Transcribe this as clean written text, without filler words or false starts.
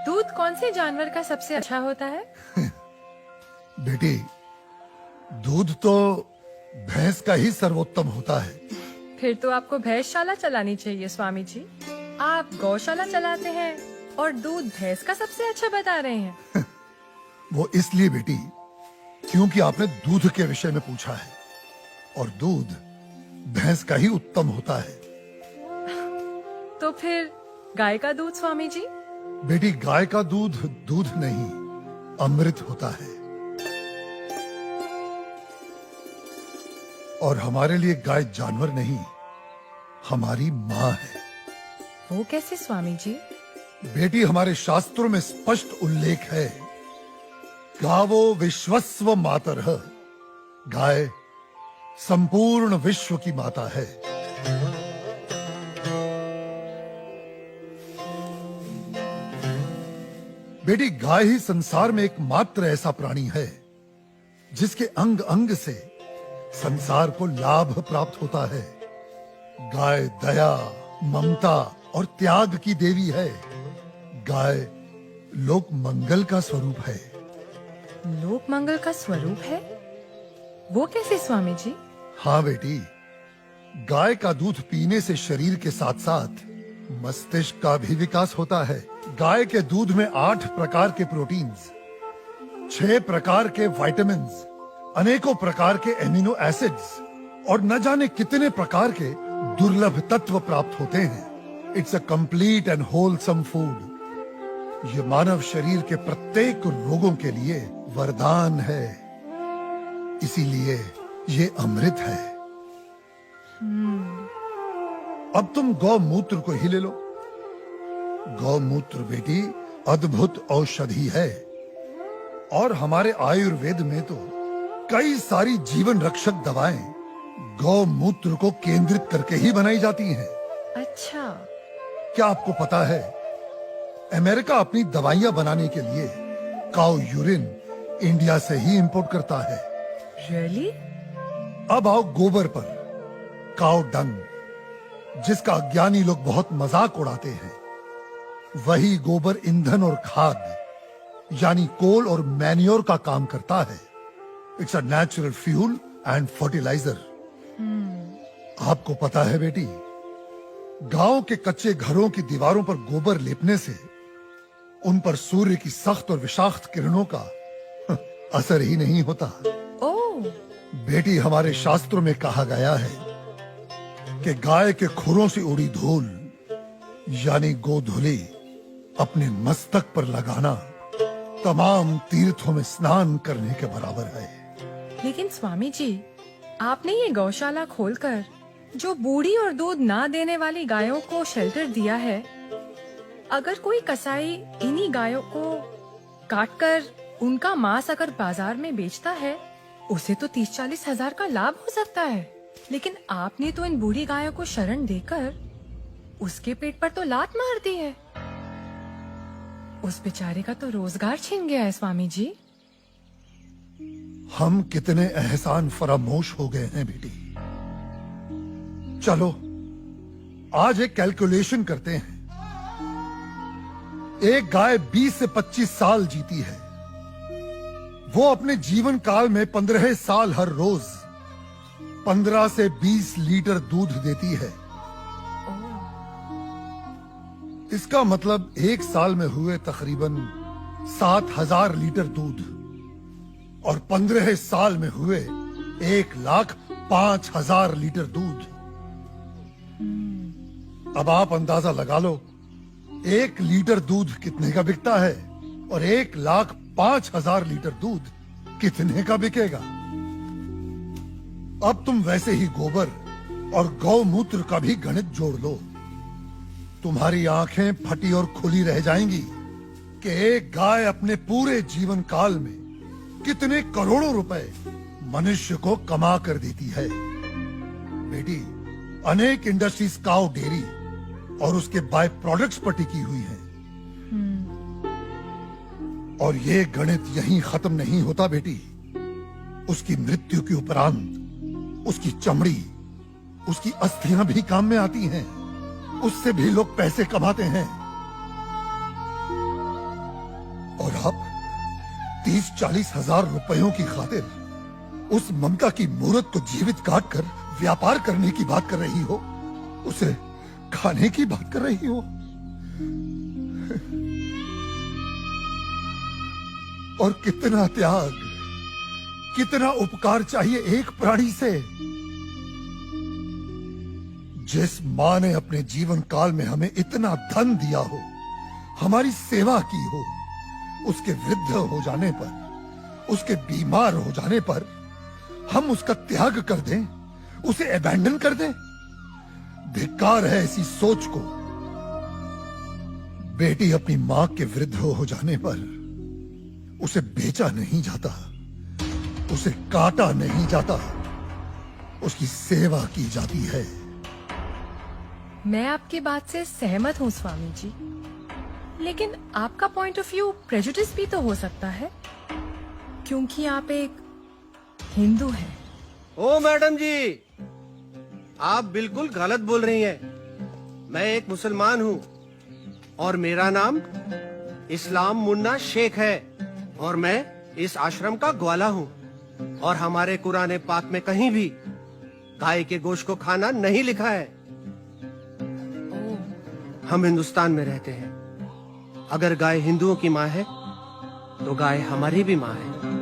दूध कौन से जानवर का सबसे अच्छा होता है? बेटी, दूध तो भैंस का ही सर्वोत्तम होता है। फिर तो आपको भैंसशाला चलानी चाहिए स्वामी जी। आप गौशाला चलाते हैं और दूध भैंस का सबसे अच्छा बता रहे हैं। वो इसलिए बेटी, क्योंकि आपने दूध के विषय में पूछा है और दूध भैंस का ही उत्तम होता है। तो फिर गाय का दूध स्वामी जी? बेटी, गाय का दूध दूध नहीं, अमृत होता है। और हमारे लिए गाय जानवर नहीं, हमारी माँ है। वो कैसे स्वामी जी? बेटी, हमारे शास्त्रों में स्पष्ट उल्लेख है, गावो विश्वस्व मातरः, गाय संपूर्ण विश्व की माता है। बेटी, गाय ही संसार में एकमात्र ऐसा प्राणी है जिसके अंग अंग से संसार को लाभ प्राप्त होता है। गाय दया, ममता और त्याग की देवी है। गाय लोक मंगल का स्वरूप है। लोक मंगल का स्वरूप है? वो कैसे स्वामी जी? हाँ बेटी, गाय का दूध पीने से शरीर के साथ साथ मस्तिष्क का भी विकास होता है। गाय के दूध में 8 प्रकार के प्रोटीन्स, 6 प्रकार के विटामिन्स, अनेकों प्रकार के एमिनो एसिड्स और न जाने कितने प्रकार के दुर्लभ तत्व प्राप्त होते हैं। It's a complete and wholesome food. ये मानव शरीर के प्रत्येक रोगों के लिए वरदान है, इसीलिए ये अमृत है। अब तुम गौमूत्र को ही ले लो। गौमूत्र बेटी अद्भुत औषधि है और हमारे आयुर्वेद में तो कई सारी जीवन रक्षक दवाएं गौमूत्र को केंद्रित करके ही बनाई जाती हैं। अच्छा। क्या आपको पता है, अमेरिका अपनी दवाइयां बनाने के लिए काऊ यूरिन इंडिया से ही इंपोर्ट करता है। रियली? अब आओ गोबर पर। काऊ डंग, जिसका अज्ञानी लोग बहुत मजाक उड़ाते हैं, वही गोबर ईंधन और खाद यानी कोल और मैन्योर का काम करता है। It's a natural fuel and fertiliser. आपको पता है बेटी, गांव के कच्चे घरों की दीवारों पर गोबर लेपने से उन पर सूर्य की सख्त और विषाक्त किरणों का असर ही नहीं होता। ओह। बेटी, हमारे शास्त्रों में कहा गया है कि गाय के खुरों से उड़ी धूल यानी गोधूली अपने मस्तक पर लगाना तमाम तीर्थों में स्नान करने के बराबर है। लेकिन स्वामी जी, आपने ये गौशाला खोलकर जो बूढ़ी और दूध ना देने वाली गायों को शेल्टर दिया है, अगर कोई कसाई इन्हीं गायों को काटकर उनका मांस अगर बाजार में बेचता है, उसे तो 30-40 हजार का लाभ हो सकता है। लेकिन आपने तो इन बूढ़ी गायों को शरण देकर उसके पेट पर तो लात मार दी है। उस बेचारे का तो रोजगार छीन गया है स्वामी जी। हम कितने एहसान फरामोश हो गए हैं बेटी। चलो आज एक कैलकुलेशन करते हैं। एक गाय 20 से 25 साल जीती है। वो अपने जीवन काल में 15 साल हर रोज 15 से 20 लीटर दूध देती है। इसका मतलब एक साल में हुए तकरीबन 7,000 लीटर दूध और 15 साल में हुए 1,05,000 लीटर दूध। अब आप अंदाजा लगा लो, 1 लीटर दूध कितने का बिकता है और 1,05,000 लीटर दूध कितने का बिकेगा। अब तुम वैसे ही गोबर और गौमूत्र का भी गणित जोड़ लो। तुम्हारी आंखें फटी और खुली रह जाएंगी कि एक गाय अपने पूरे जीवन काल में कितने करोड़ों रुपए मनुष्य को कमा कर देती है। बेटी, अनेक इंडस्ट्रीज काऊ डेयरी और उसके बाय प्रोडक्ट्स पर टिकी हुई हैं। और ये गणित यहीं खत्म नहीं होता बेटी। उसकी मृत्यु के उपरांत उसकी चमड़ी, उसकी अस्थियां भी काम में आती हैं। उससे भी लोग पैसे कमाते हैं। आप 30-40 हजार रुपयों की खातिर उस ममता की मूर्त को जीवित काट कर व्यापार करने की बात कर रही हो, उसे खाने की बात कर रही हो। और कितना त्याग, कितना उपकार चाहिए एक प्राणी से। जिस मां ने अपने जीवन काल में हमें इतना धन दिया हो, हमारी सेवा की हो, उसके वृद्ध हो जाने पर, उसके बीमार हो जाने पर हम उसका त्याग कर दें, उसे अबैंडन कर दें? धिक्कार है ऐसी सोच को। बेटी अपनी मां के वृद्ध हो जाने पर उसे बेचा नहीं जाता, उसे काटा नहीं जाता, उसकी सेवा की जाती है। मैं आपकी बात से सहमत हूँ स्वामी जी, लेकिन आपका पॉइंट ऑफ व्यू प्रेजुडिस भी तो हो सकता है, क्योंकि आप एक हिंदू हैं। ओ मैडम जी, आप बिल्कुल गलत बोल रही हैं। मैं एक मुसलमान हूँ और मेरा नाम इस्लाम मुन्ना शेख है और मैं इस आश्रम का ग्वाला हूँ। और हमारे कुरान पाक में कहीं भी गाय के गोश्त को खाना नहीं लिखा है। हम हिंदुस्तान में रहते हैं। अगर गाय हिंदुओं की माँ है तो गाय हमारी भी माँ है।